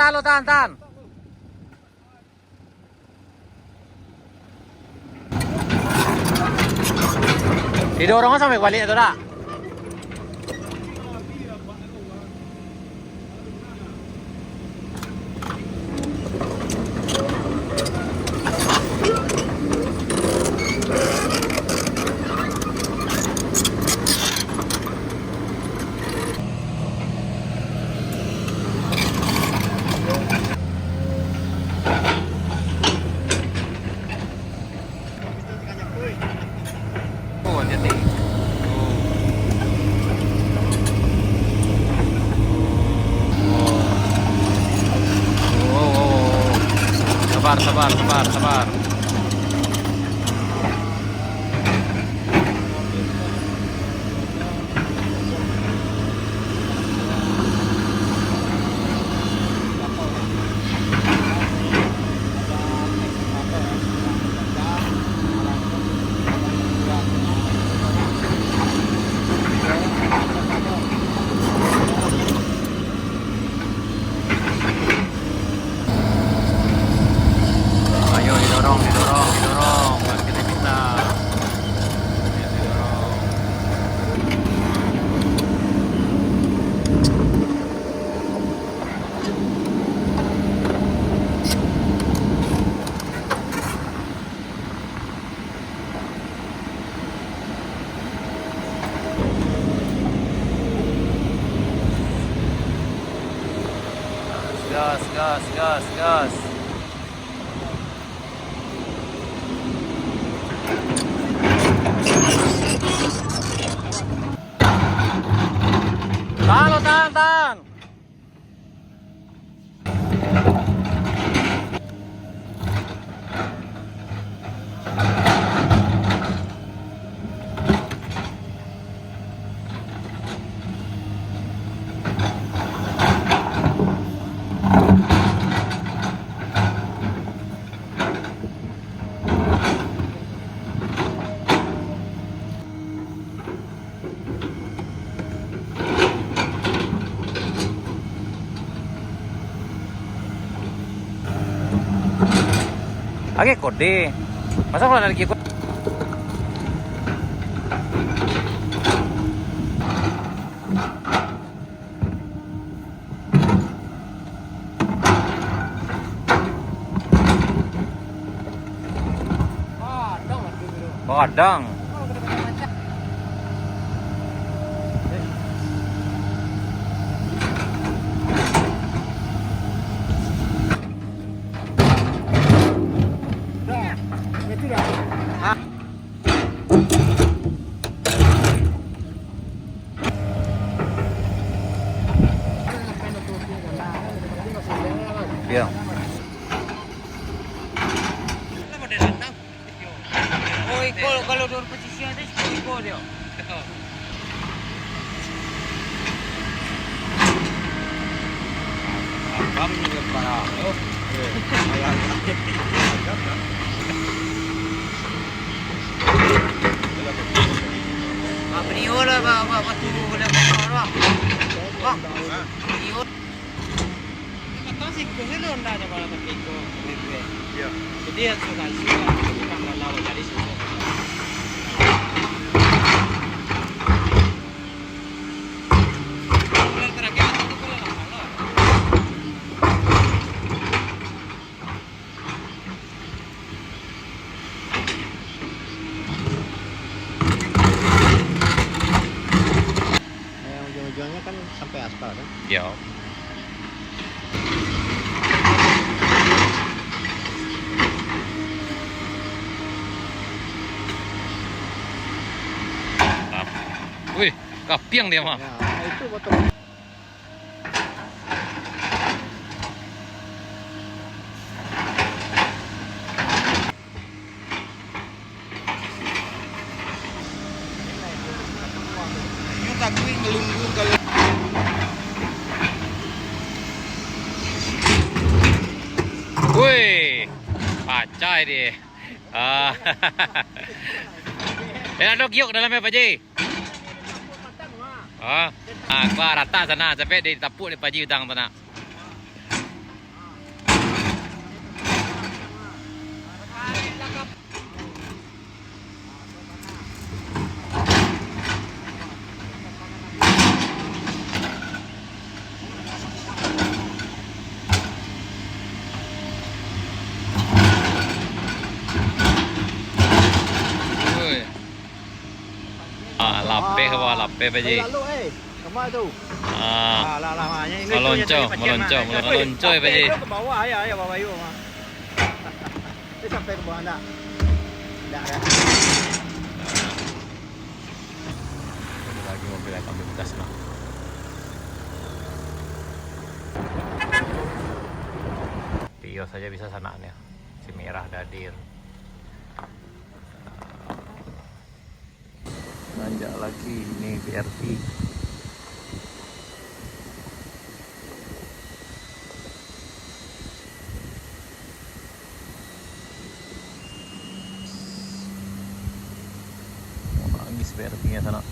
lo tahan. Didorong sampai balik itu dah. Sabar. Ayo didorong. Kita bisa. Gas. Tahan. Oke, kode. Masa kalau lagi kode? Kadang. Iya. Oh, kalau door posisi ada ikut dia. Abang juga parah. Beliau lah, Pak tunggu boleh Bang. Beliau. Sih kuhelo ndak ada pada teko gitu. Iya. Jadi yang sudah bukan lalu dari situ. Yang ujung-ujungnya kan sampai aspal kan? Iya. Wih, kapiang dia mah. Ya, itu betul. Tapi ngelunggung kalau Wih, pacai dia. Ada giok dalamnya Pak Ji. Gua rata sana sampai di tapuk di Pak Ji utang sana. lape ke bawah lape Pak Ji. Lalu kemana itu? Lah lamanya ini. Melonco ya Pak Ji. Ke bawah ya bawa yuk. Ini sampai ke bawah enggak? Enggak ya. Ada lagi mobil yang ambil gas nah. Tio saja bisa sananya. Si merah dadir. Nanjak lagi ini BRT. Mau nangis BRT-nya sana.